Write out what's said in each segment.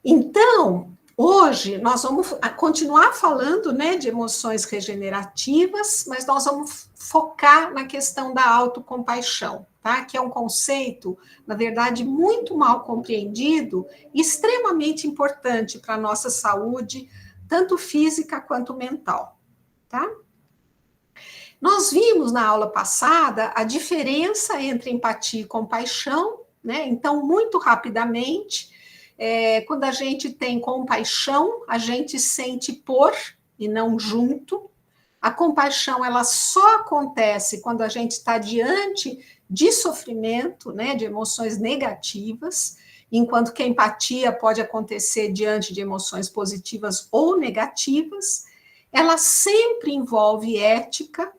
Então, hoje nós vamos continuar falando, né, de emoções regenerativas, mas nós vamos focar na questão da autocompaixão, tá? Que é um conceito, na verdade, muito mal compreendido, extremamente importante para a nossa saúde, tanto física quanto mental, tá? Nós vimos na aula passada a diferença entre empatia e compaixão, né? Então, muito rapidamente, quando a gente tem compaixão, a gente sente por e não junto. A compaixão, ela só acontece quando a gente está diante de sofrimento, né, de emoções negativas, enquanto que a empatia pode acontecer diante de emoções positivas ou negativas. Ela sempre envolve ética,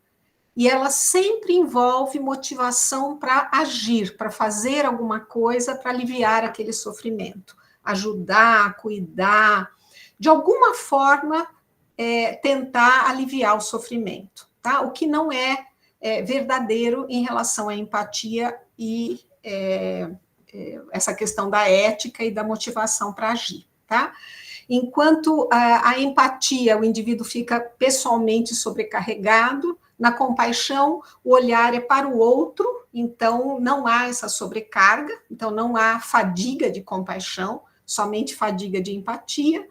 e ela sempre envolve motivação para agir, para fazer alguma coisa para aliviar aquele sofrimento, ajudar, cuidar, de alguma forma tentar aliviar o sofrimento, tá? O que não é verdadeiro em relação à empatia e essa questão da ética e da motivação para agir, tá? Enquanto a empatia, o indivíduo fica pessoalmente sobrecarregado, na compaixão, o olhar é para o outro, então não há essa sobrecarga, então não há fadiga de compaixão, somente fadiga de empatia.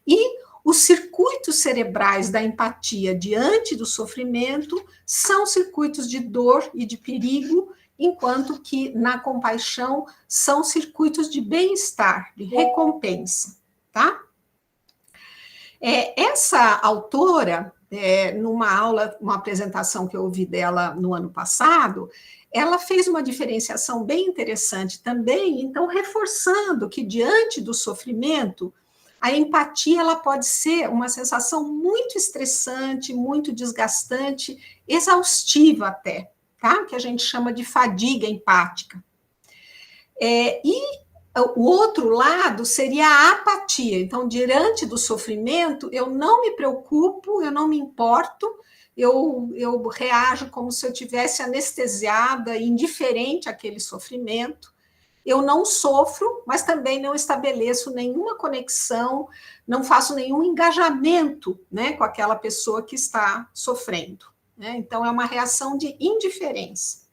E os circuitos cerebrais da empatia diante do sofrimento são circuitos de dor e de perigo, enquanto que na compaixão são circuitos de bem-estar, de recompensa, tá? Essa autora, numa aula, uma apresentação que eu ouvi dela no ano passado, ela fez uma diferenciação bem interessante também, então reforçando que diante do sofrimento, a empatia ela pode ser uma sensação muito estressante, muito desgastante, exaustiva até, tá? Que a gente chama de fadiga empática. E o outro lado seria a apatia. Então, diante do sofrimento, eu não me preocupo, eu não me importo, eu reajo como se eu tivesse anestesiada, indiferente àquele sofrimento. Eu não sofro, mas também não estabeleço nenhuma conexão, não faço nenhum engajamento, né, com aquela pessoa que está sofrendo, né? Então, é uma reação de indiferença.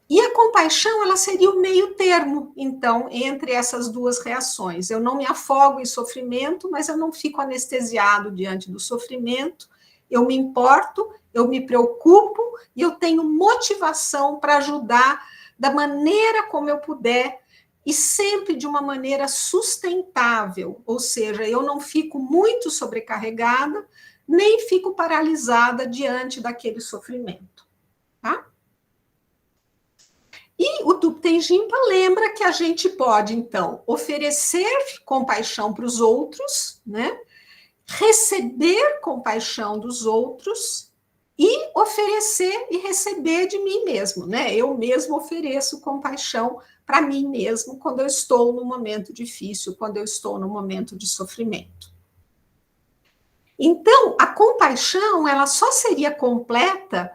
E a compaixão, ela seria o meio termo, então, entre essas duas reações. Eu não me afogo em sofrimento, mas eu não fico anestesiado diante do sofrimento, eu me importo, eu me preocupo e eu tenho motivação para ajudar da maneira como eu puder e sempre de uma maneira sustentável, ou seja, eu não fico muito sobrecarregada, nem fico paralisada diante daquele sofrimento, tá? E o Thupten Jinpa lembra que a gente pode, então, oferecer compaixão para os outros, né? Receber compaixão dos outros e oferecer e receber de mim mesmo, né? Eu mesmo ofereço compaixão para mim mesmo quando eu estou num momento difícil, quando eu estou num momento de sofrimento. Então, a compaixão, ela só seria completa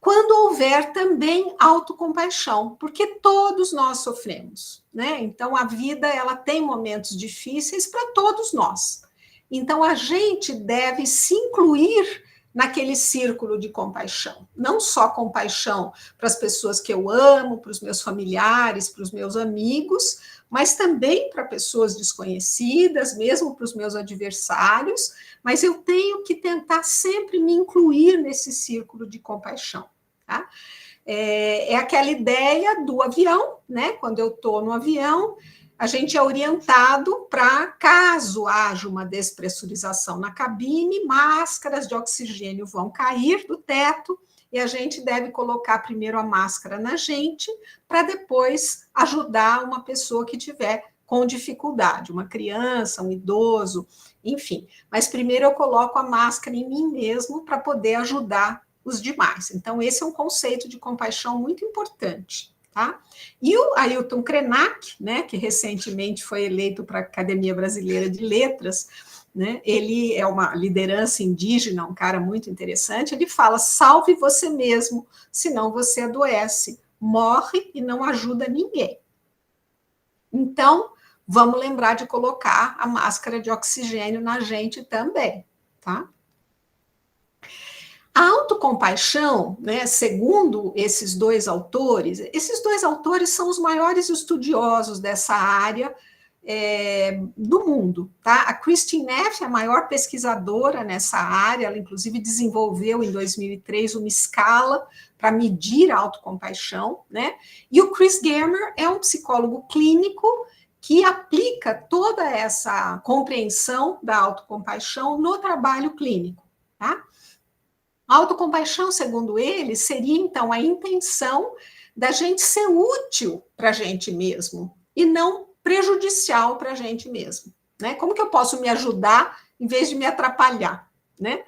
quando houver também autocompaixão, porque todos nós sofremos, né? Então, a vida, ela tem momentos difíceis para todos nós. Então, a gente deve se incluir naquele círculo de compaixão. Não só compaixão para as pessoas que eu amo, para os meus familiares, para os meus amigos, mas também para pessoas desconhecidas, mesmo para os meus adversários, mas eu tenho que tentar sempre me incluir nesse círculo de compaixão. Tá? É aquela ideia do avião, né? Quando eu estou no avião, a gente é orientado para, caso haja uma despressurização na cabine, máscaras de oxigênio vão cair do teto e a gente deve colocar primeiro a máscara na gente para depois ajudar uma pessoa que tiver com dificuldade, uma criança, um idoso, enfim. Mas primeiro eu coloco a máscara em mim mesmo para poder ajudar os demais. Então, esse é um conceito de compaixão muito importante. Tá? E o Ailton Krenak, né, que recentemente foi eleito para a Academia Brasileira de Letras, né, ele é uma liderança indígena, um cara muito interessante, ele fala, salve você mesmo, senão você adoece, morre e não ajuda ninguém. Então, vamos lembrar de colocar a máscara de oxigênio na gente também, tá? A autocompaixão, né, segundo esses dois autores são os maiores estudiosos dessa área do mundo, tá? A Kristin Neff é a maior pesquisadora nessa área, ela inclusive desenvolveu em 2003 uma escala para medir a autocompaixão, né? E o Chris Germer é um psicólogo clínico que aplica toda essa compreensão da autocompaixão no trabalho clínico, tá? A autocompaixão, segundo ele, seria, então, a intenção da gente ser útil para a gente mesmo e não prejudicial para a gente mesmo, né? Como que eu posso me ajudar em vez de me atrapalhar, né?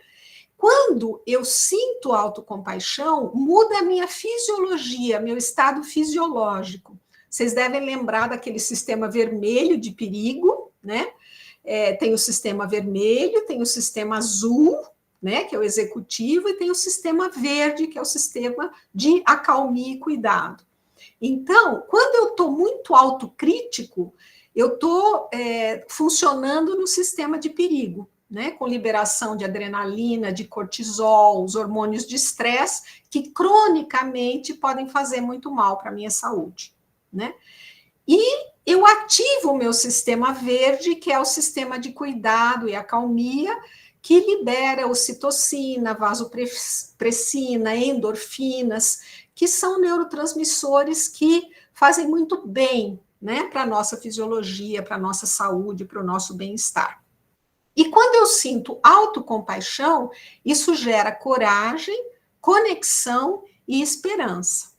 Quando eu sinto autocompaixão, muda a minha fisiologia, meu estado fisiológico. Vocês devem lembrar daquele sistema vermelho de perigo, né? Tem o sistema vermelho, tem o sistema azul, né, que é o executivo, e tem o sistema verde, que é o sistema de acalmia e cuidado. Então, quando eu estou muito autocrítico, eu estou funcionando no sistema de perigo, né, com liberação de adrenalina, de cortisol, os hormônios de estresse, que cronicamente podem fazer muito mal para a minha saúde, né? E eu ativo o meu sistema verde, que é o sistema de cuidado e acalmia, que libera ocitocina, vasopressina, endorfinas, que são neurotransmissores que fazem muito bem, né, para a nossa fisiologia, para a nossa saúde, para o nosso bem-estar. E quando eu sinto autocompaixão, isso gera coragem, conexão e esperança.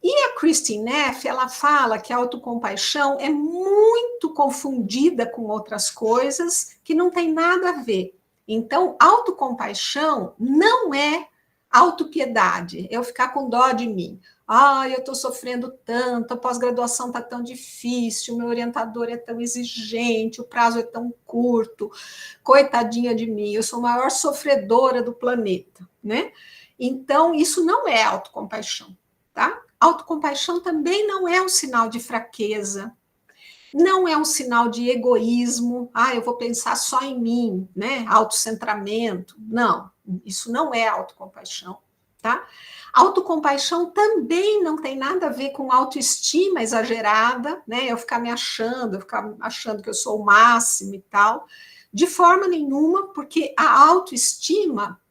E a Kristin Neff, ela fala que a autocompaixão é muito confundida com outras coisas que não tem nada a ver. Então, autocompaixão não é autopiedade, eu ficar com dó de mim. Eu estou sofrendo tanto, a pós-graduação está tão difícil, meu orientador é tão exigente, o prazo é tão curto, coitadinha de mim, eu sou a maior sofredora do planeta, né? Então, isso não é autocompaixão, tá? Autocompaixão também não é um sinal de fraqueza, não é um sinal de egoísmo, eu vou pensar só em mim, né? Autocentramento. Não, isso não é autocompaixão, tá? Autocompaixão também não tem nada a ver com autoestima exagerada, né? Eu ficar achando que eu sou o máximo e tal, de forma nenhuma, porque a autoestima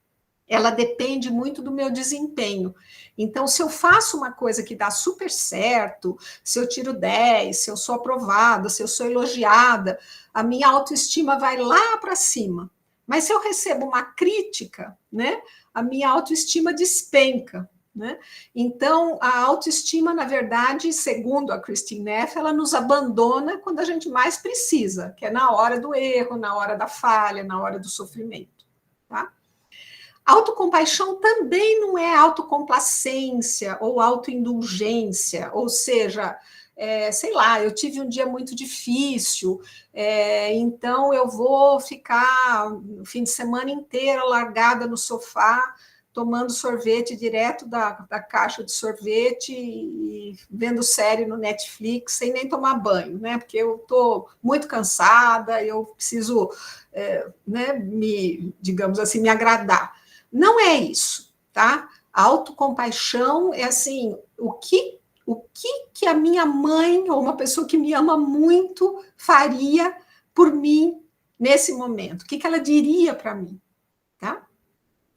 ela depende muito do meu desempenho. Então, se eu faço uma coisa que dá super certo, se eu tiro 10, se eu sou aprovada, se eu sou elogiada, a minha autoestima vai lá para cima. Mas se eu recebo uma crítica, né, a minha autoestima despenca, né? Então, a autoestima, na verdade, segundo a Kristin Neff, ela nos abandona quando a gente mais precisa, que é na hora do erro, na hora da falha, na hora do sofrimento, tá? Autocompaixão também não é autocomplacência ou autoindulgência, ou seja, sei lá, eu tive um dia muito difícil, então eu vou ficar o fim de semana inteiro largada no sofá, tomando sorvete direto da caixa de sorvete e vendo série no Netflix, sem nem tomar banho, né? Porque eu estou muito cansada, eu preciso, né, digamos assim, me agradar. Não é isso, tá? A autocompaixão é assim, o que a minha mãe ou uma pessoa que me ama muito faria por mim nesse momento? O que ela diria para mim, tá?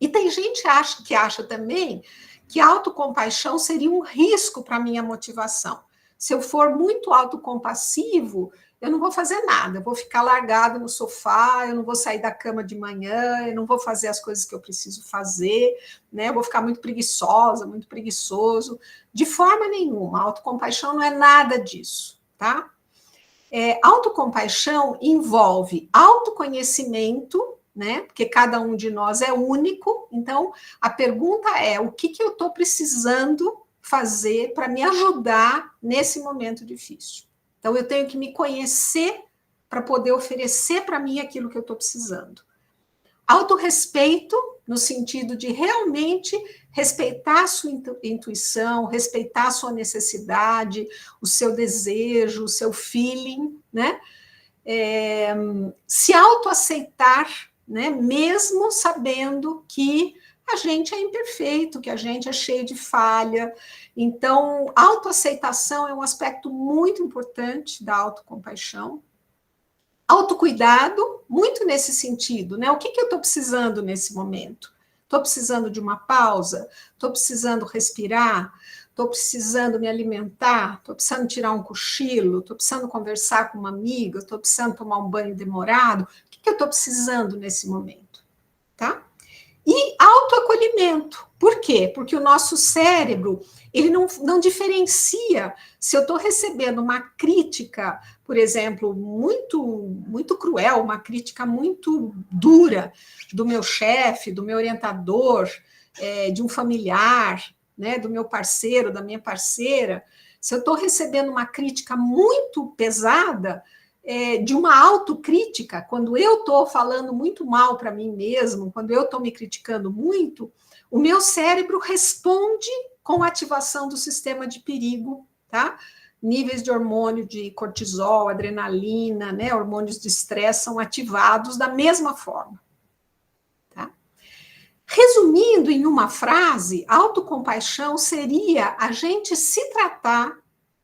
E tem gente que acha também que a autocompaixão seria um risco para a minha motivação. Se eu for muito autocompassivo, eu não vou fazer nada, eu vou ficar largada no sofá, eu não vou sair da cama de manhã, eu não vou fazer as coisas que eu preciso fazer, né? Eu vou ficar muito preguiçosa, muito preguiçoso. De forma nenhuma, a autocompaixão não é nada disso, tá? Autocompaixão envolve autoconhecimento, né? Porque cada um de nós é único. Então, a pergunta é: o que eu estou precisando fazer para me ajudar nesse momento difícil? Então, eu tenho que me conhecer para poder oferecer para mim aquilo que eu estou precisando. Autorrespeito no sentido de realmente respeitar a sua intuição, respeitar a sua necessidade, o seu desejo, o seu feeling, né? Se autoaceitar, né? Mesmo sabendo que a gente é imperfeito, que a gente é cheio de falha. Então, autoaceitação é um aspecto muito importante da autocompaixão. Autocuidado, muito nesse sentido, né? O que eu estou precisando nesse momento? Estou precisando de uma pausa? Estou precisando respirar? Estou precisando me alimentar? Estou precisando tirar um cochilo? Estou precisando conversar com uma amiga? Estou precisando tomar um banho demorado? O que eu estou precisando nesse momento? Tá? E autoacolhimento. Por quê? Porque o nosso cérebro, ele não diferencia se eu estou recebendo uma crítica, por exemplo, muito cruel, uma crítica muito dura do meu chefe, do meu orientador, de um familiar, né, do meu parceiro, da minha parceira. Se eu estou recebendo uma crítica muito pesada, de uma autocrítica, quando eu estou falando muito mal para mim mesmo, quando eu estou me criticando muito, o meu cérebro responde com a ativação do sistema de perigo, tá? Níveis de hormônio de cortisol, adrenalina, né? Hormônios de estresse são ativados da mesma forma. Tá? Resumindo em uma frase, autocompaixão seria a gente se tratar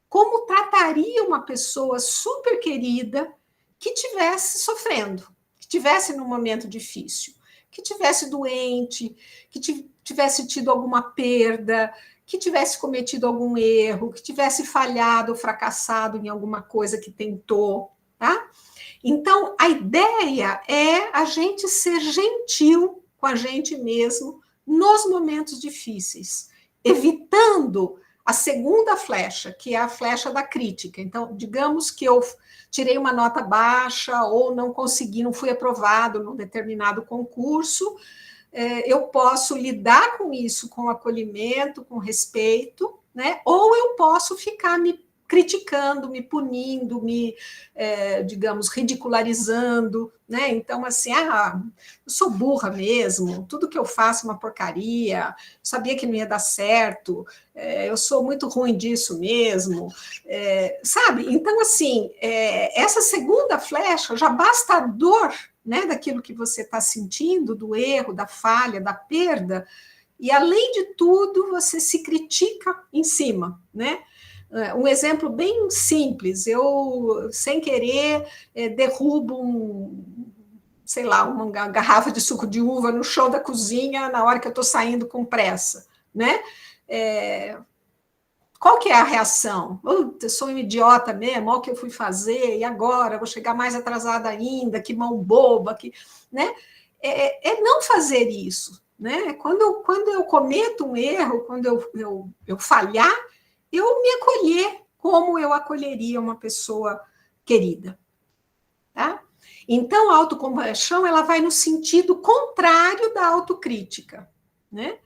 como trataria uma pessoa super querida que estivesse sofrendo, que estivesse num momento difícil, que estivesse doente, que tivesse tido alguma perda, que tivesse cometido algum erro, que tivesse falhado ou fracassado em alguma coisa que tentou, tá? Então, a ideia é a gente ser gentil com a gente mesmo nos momentos difíceis, evitando a segunda flecha, que é a flecha da crítica. Então, digamos que eu tirei uma nota baixa ou não consegui, não fui aprovado num determinado concurso, eu posso lidar com isso com acolhimento, com respeito, né? Ou eu posso ficar me criticando, me punindo, digamos, ridicularizando, né? Então, assim, eu sou burra mesmo, tudo que eu faço é uma porcaria, sabia que não ia dar certo, eu sou muito ruim disso mesmo, sabe? Então, assim, essa segunda flecha, já basta a dor, né, daquilo que você está sentindo, do erro, da falha, da perda, e, além de tudo, você se critica em cima, né? Um exemplo bem simples, eu, sem querer, derrubo sei lá, uma garrafa de suco de uva no chão da cozinha na hora que eu estou saindo com pressa, né? Qual que é a reação? Eu sou um idiota mesmo, olha o que eu fui fazer, e agora? Vou chegar mais atrasada ainda, que mão boba, né? Não fazer isso, né? Quando eu cometo um erro, quando eu falhar, eu me acolher como eu acolheria uma pessoa querida, tá? Então, a autocompaixão, ela vai no sentido contrário da autocrítica, né?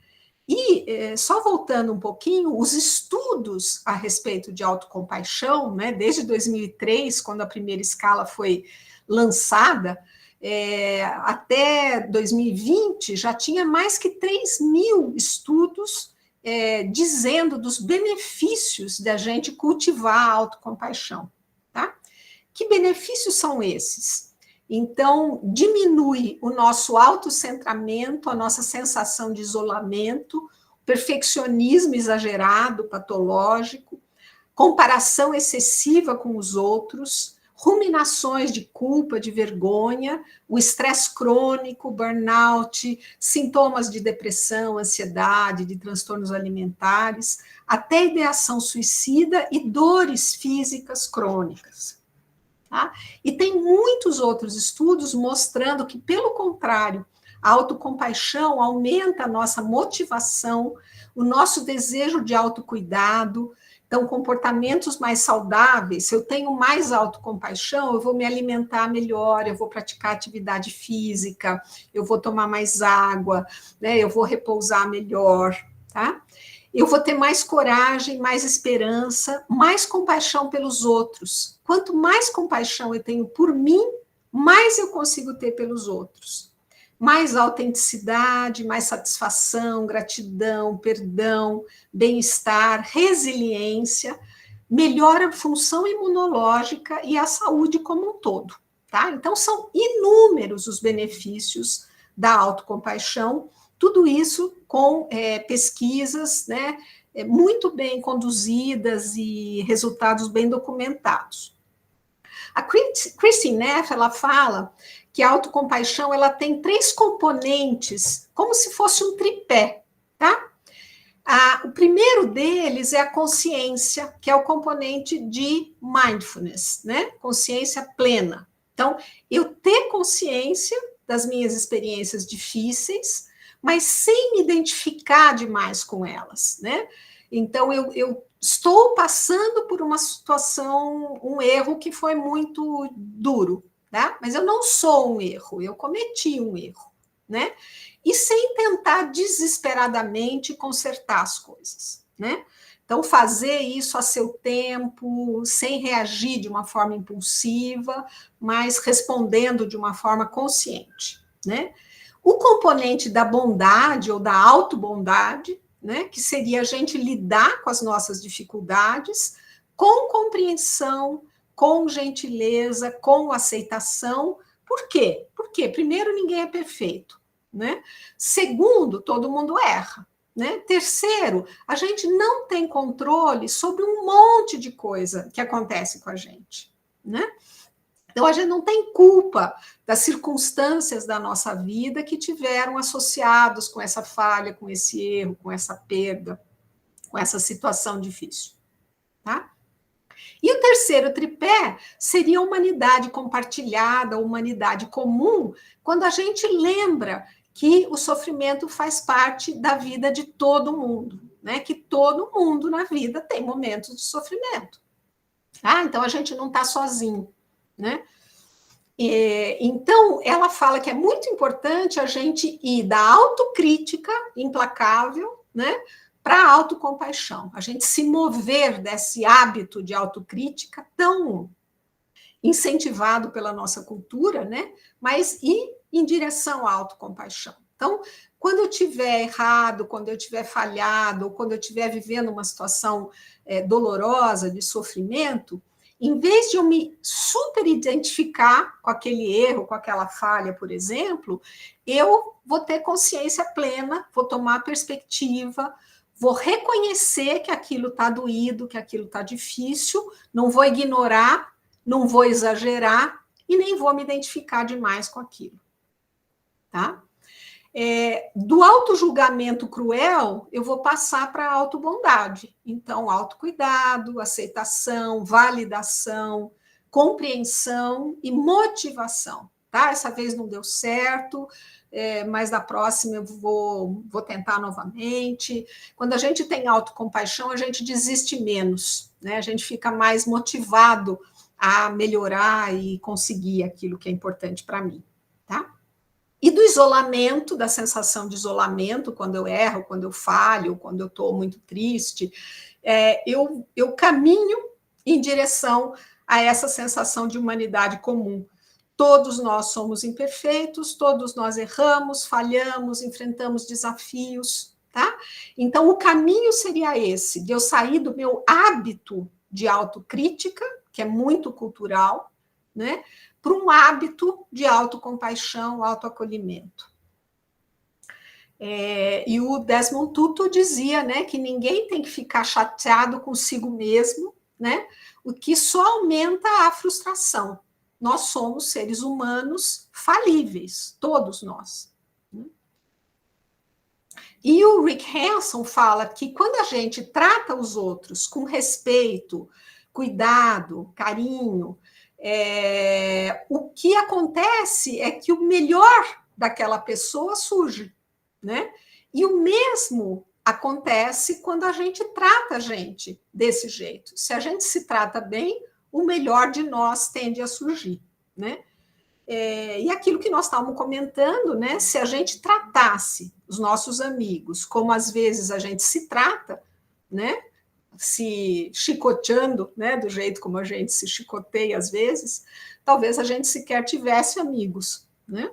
E, só voltando um pouquinho, os estudos a respeito de autocompaixão, né, desde 2003, quando a primeira escala foi lançada, até 2020, já tinha mais que 3.000 estudos dizendo dos benefícios da gente cultivar a autocompaixão. Tá? Que benefícios são esses? Então, diminui o nosso autocentramento, a nossa sensação de isolamento, perfeccionismo exagerado, patológico, comparação excessiva com os outros, ruminações de culpa, de vergonha, o estresse crônico, burnout, sintomas de depressão, ansiedade, de transtornos alimentares, até ideação suicida e dores físicas crônicas. Tá? E tem muitos outros estudos mostrando que, pelo contrário, a autocompaixão aumenta a nossa motivação, o nosso desejo de autocuidado. Então, comportamentos mais saudáveis, se eu tenho mais autocompaixão, eu vou me alimentar melhor, eu vou praticar atividade física, eu vou tomar mais água, né, eu vou repousar melhor, tá? Eu vou ter mais coragem, mais esperança, mais compaixão pelos outros. Quanto mais compaixão eu tenho por mim, mais eu consigo ter pelos outros. mais autenticidade, mais satisfação, gratidão, perdão, bem-estar, resiliência, melhora a função imunológica e a saúde como um todo, tá? Então, são inúmeros os benefícios da autocompaixão, tudo isso com pesquisas, né, muito bem conduzidas e resultados bem documentados. A Kristin Neff, ela fala que a autocompaixão ela tem 3 componentes, como se fosse um tripé, tá? O primeiro deles é a consciência, que é o componente de mindfulness, né? Consciência plena. Então, eu ter consciência das minhas experiências difíceis, mas sem me identificar demais com elas, né? Então, eu estou passando por uma situação, um erro que foi muito duro, tá? Mas eu não sou um erro, eu cometi um erro, né? E sem tentar desesperadamente consertar as coisas, né? Então, fazer isso a seu tempo, sem reagir de uma forma impulsiva, mas respondendo de uma forma consciente, né? O componente da bondade ou da autobondade, né, que seria a gente lidar com as nossas dificuldades com compreensão, com gentileza, com aceitação. Por quê? Porque, primeiro, ninguém é perfeito, né? Segundo, todo mundo erra, né? Terceiro, a gente não tem controle sobre um monte de coisa que acontece com a gente, né? Então, a gente não tem culpa das circunstâncias da nossa vida que tiveram associados com essa falha, com esse erro, com essa perda, com essa situação difícil, tá? E o terceiro tripé seria a humanidade compartilhada, a humanidade comum, quando a gente lembra que o sofrimento faz parte da vida de todo mundo, né? Que todo mundo na vida tem momentos de sofrimento. Então, a gente não está sozinho, né? Então, ela fala que é muito importante a gente ir da autocrítica implacável, né, para a autocompaixão, a gente se mover desse hábito de autocrítica tão incentivado pela nossa cultura, né, mas ir em direção à autocompaixão. Então, quando eu estiver errado, quando eu estiver falhado, ou quando eu estiver vivendo uma situação dolorosa, de sofrimento, em vez de eu me super identificar com aquele erro, com aquela falha, por exemplo, eu vou ter consciência plena, vou tomar perspectiva, vou reconhecer que aquilo está doído, que aquilo está difícil, não vou ignorar, não vou exagerar e nem vou me identificar demais com aquilo, tá? Do auto-julgamento cruel, eu vou passar para a autobondade. Então, autocuidado, aceitação, validação, compreensão e motivação. Tá? Essa vez não deu certo, mas da próxima eu vou tentar novamente. Quando a gente tem autocompaixão, a gente desiste menos, né? A gente fica mais motivado a melhorar e conseguir aquilo que é importante para mim. Tá? E do isolamento, da sensação de isolamento, quando eu erro, quando eu falho, quando eu estou muito triste, eu caminho em direção a essa sensação de humanidade comum. Todos nós somos imperfeitos, todos nós erramos, falhamos, enfrentamos desafios, tá? Então, o caminho seria esse, de eu sair do meu hábito de autocrítica, que é muito cultural, né? Para um hábito de autocompaixão, autoacolhimento. E o Desmond Tutu dizia, né, que ninguém tem que ficar chateado consigo mesmo, né, o que só aumenta a frustração. Nós somos seres humanos falíveis, todos nós. E o Rick Hanson fala que quando a gente trata os outros com respeito, cuidado, carinho, o que acontece é que o melhor daquela pessoa surge, né? E o mesmo acontece quando a gente trata a gente desse jeito. Se a gente se trata bem, o melhor de nós tende a surgir, né? E aquilo que nós estávamos comentando, né? Se a gente tratasse os nossos amigos como às vezes a gente se trata, né? Se chicoteando, né, do jeito como a gente se chicoteia às vezes, talvez a gente sequer tivesse amigos, né?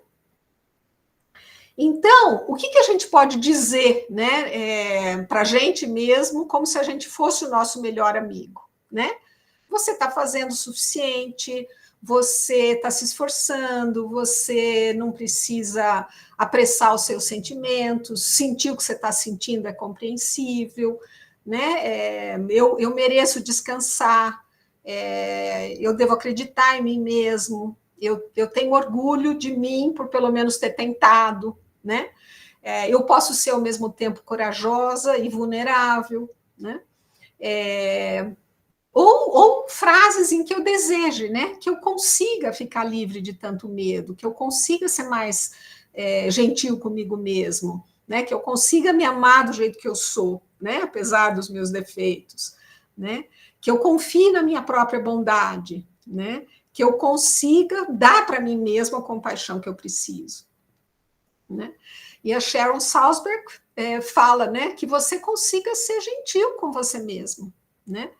Então, o que a gente pode dizer, né, para a gente mesmo, como se a gente fosse o nosso melhor amigo, né? Você está fazendo o suficiente, você está se esforçando, você não precisa apressar os seus sentimentos, sentir o que você está sentindo é compreensível, né? Eu mereço descansar, eu devo acreditar em mim mesmo, eu tenho orgulho de mim por pelo menos ter tentado, né? Eu posso ser ao mesmo tempo corajosa e vulnerável, né? Ou frases em que eu deseje, né? Que eu consiga ficar livre de tanto medo, que eu consiga ser mais gentil comigo mesmo, né? Que eu consiga me amar do jeito que eu sou, né? Apesar dos meus defeitos, né? Que eu confie na minha própria bondade, né? Que eu consiga dar para mim mesma a compaixão que eu preciso, né? E a Sharon Salzberg fala, né? Que você consiga ser gentil com você mesmo, né?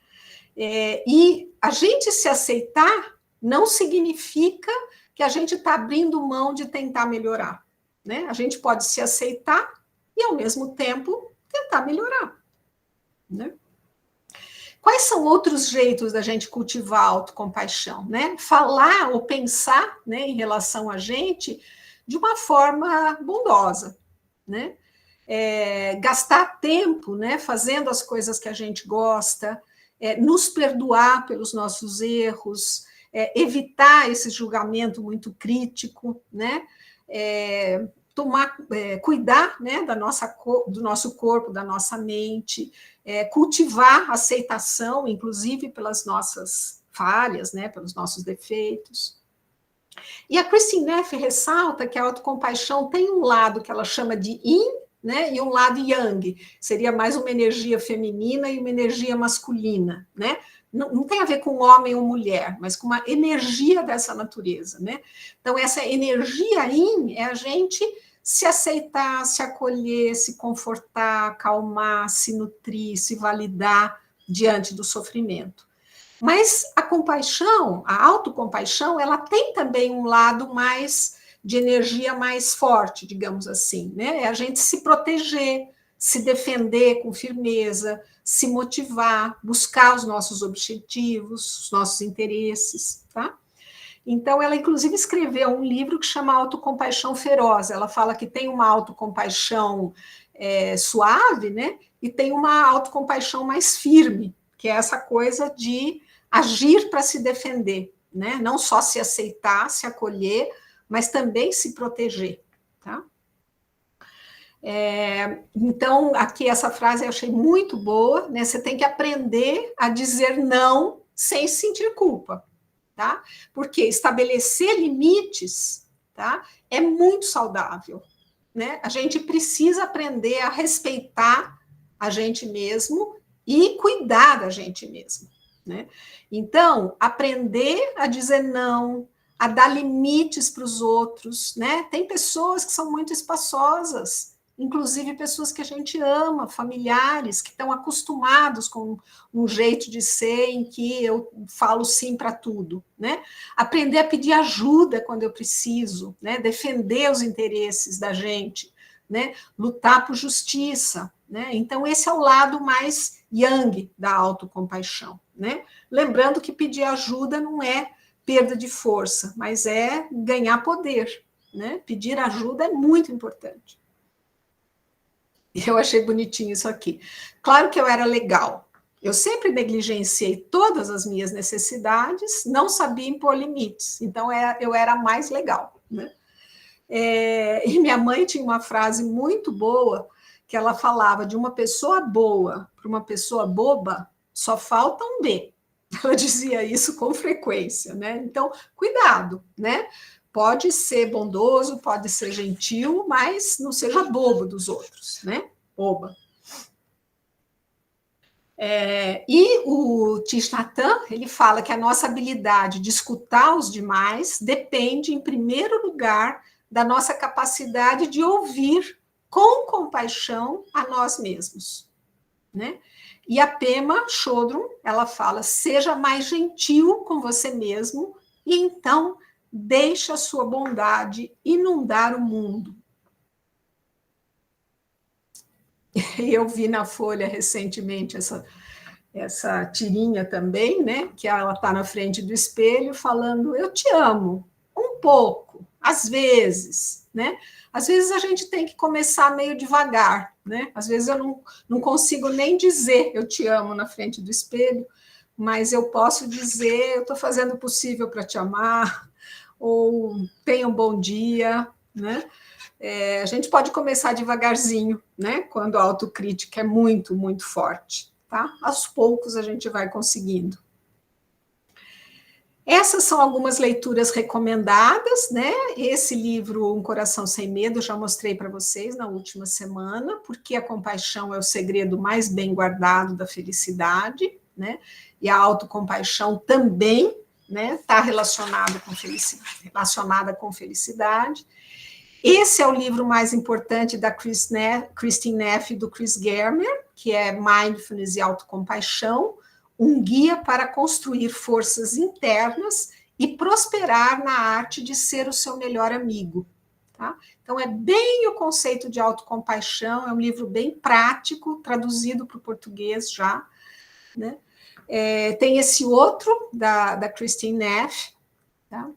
E a gente se aceitar não significa que a gente está abrindo mão de tentar melhorar, né? A gente pode se aceitar e, ao mesmo tempo, tentar melhorar, né? Quais são outros jeitos da gente cultivar a autocompaixão, né? Falar ou pensar, né, em relação a gente de uma forma bondosa, né? Gastar tempo, né, fazendo as coisas que a gente gosta, nos perdoar pelos nossos erros, evitar esse julgamento muito crítico, né? Cuidar, né, do nosso corpo, da nossa mente, cultivar a aceitação, inclusive pelas nossas falhas, né, pelos nossos defeitos. E a Christine Neff ressalta que a autocompaixão tem um lado que ela chama de yin, né, e um lado yang, seria mais uma energia feminina e uma energia masculina, né? Não tem a ver com homem ou mulher, mas com uma energia dessa natureza, né? Então, essa energia yin é a gente se aceitar, se acolher, se confortar, acalmar, se nutrir, se validar diante do sofrimento. Mas a compaixão, a autocompaixão, ela tem também um lado mais de energia mais forte, digamos assim, né? É a gente se proteger, se defender com firmeza, se motivar, buscar os nossos objetivos, os nossos interesses, tá? Então, ela inclusive escreveu um livro que chama Autocompaixão Feroz. Ela fala que tem uma autocompaixão suave, né? E tem uma autocompaixão mais firme, que é essa coisa de agir para se defender, né? Não só se aceitar, se acolher, mas também se proteger, tá? Então, aqui essa frase eu achei muito boa, né? Você tem que aprender a dizer não sem sentir culpa, tá? Porque estabelecer limites, tá? É muito saudável, né? A gente precisa aprender a respeitar a gente mesmo e cuidar da gente mesmo, né? Então, aprender a dizer não, a dar limites para os outros, né? Tem pessoas que são muito espaçosas, inclusive pessoas que a gente ama, familiares, que estão acostumados com um jeito de ser em que eu falo sim para tudo, né? Aprender a pedir ajuda quando eu preciso, né? Defender os interesses da gente, né? Lutar por justiça, né? Então, esse é o lado mais yang da autocompaixão, né? Lembrando que pedir ajuda não é perda de força, mas é ganhar poder, né? Pedir ajuda é muito importante. Eu achei bonitinho isso aqui. Claro que eu era legal. Eu sempre negligenciei todas as minhas necessidades, não sabia impor limites. Então, eu era mais legal, né? E minha mãe tinha uma frase muito boa, que ela falava de uma pessoa boa para uma pessoa boba, só falta um B. Ela dizia isso com frequência, né? Então, cuidado, né? Pode ser bondoso, pode ser gentil, mas não seja bobo dos outros, né? Boba. E o Thich Nhat Hanh, ele fala que a nossa habilidade de escutar os demais depende, em primeiro lugar, da nossa capacidade de ouvir com compaixão a nós mesmos, né? E a Pema Chodron, ela fala, seja mais gentil com você mesmo e então deixe a sua bondade inundar o mundo. E eu vi na Folha recentemente essa tirinha também, né? Que ela está na frente do espelho falando: eu te amo, um pouco, às vezes, né? Às vezes a gente tem que começar meio devagar, né? Às vezes eu não consigo nem dizer eu te amo na frente do espelho, mas eu posso dizer: eu estou fazendo o possível para te amar, ou tenha um bom dia, né? A gente pode começar devagarzinho, né? Quando a autocrítica é muito, muito forte, tá? Aos poucos a gente vai conseguindo. Essas são algumas leituras recomendadas, né? Esse livro, Um Coração Sem Medo, já mostrei para vocês na última semana, porque a compaixão é o segredo mais bem guardado da felicidade, né? E a autocompaixão também, né? Está relacionada com felicidade. Esse é o livro mais importante da Christine Neff e do Chris Germer, que é Mindfulness e Autocompaixão, um guia para construir forças internas e prosperar na arte de ser o seu melhor amigo. Tá? Então, é bem o conceito de autocompaixão, é um livro bem prático, traduzido para o português já. Né? Tem esse outro, da Christine Neff, tá?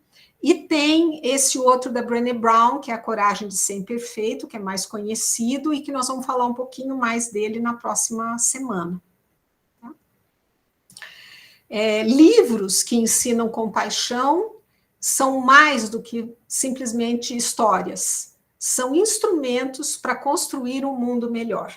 E tem esse outro da Brené Brown, que é A Coragem de Ser Imperfeito, que é mais conhecido e que nós vamos falar um pouquinho mais dele na próxima semana. Tá? Livros que ensinam compaixão são mais do que simplesmente histórias. São instrumentos para construir um mundo melhor.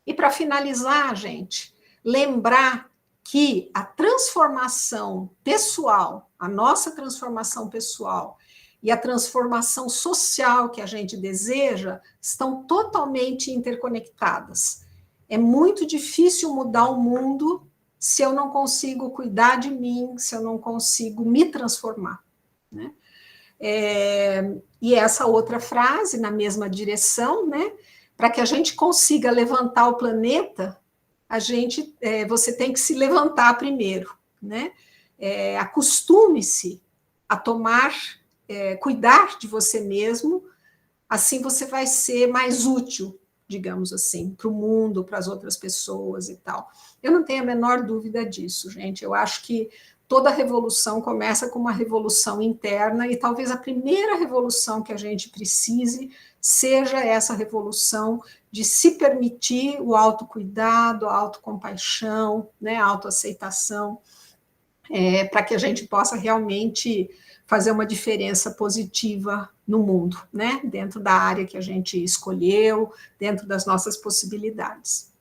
E para finalizar, gente, lembrar que a transformação pessoal, a nossa transformação pessoal e a transformação social que a gente deseja estão totalmente interconectadas. É muito difícil mudar o mundo se eu não consigo cuidar de mim, se eu não consigo me transformar. Né? E essa outra frase, na mesma direção, né? Para que a gente consiga levantar o planeta, você tem que se levantar primeiro, né? Acostume-se a cuidar de você mesmo, assim você vai ser mais útil, digamos assim, para o mundo, para as outras pessoas e tal. Eu não tenho a menor dúvida disso, gente. Eu acho que toda revolução começa com uma revolução interna e talvez a primeira revolução que a gente precise seja essa revolução de se permitir o autocuidado, a autocompaixão, né, a autoaceitação, para que a gente possa realmente fazer uma diferença positiva no mundo, né, dentro da área que a gente escolheu, dentro das nossas possibilidades.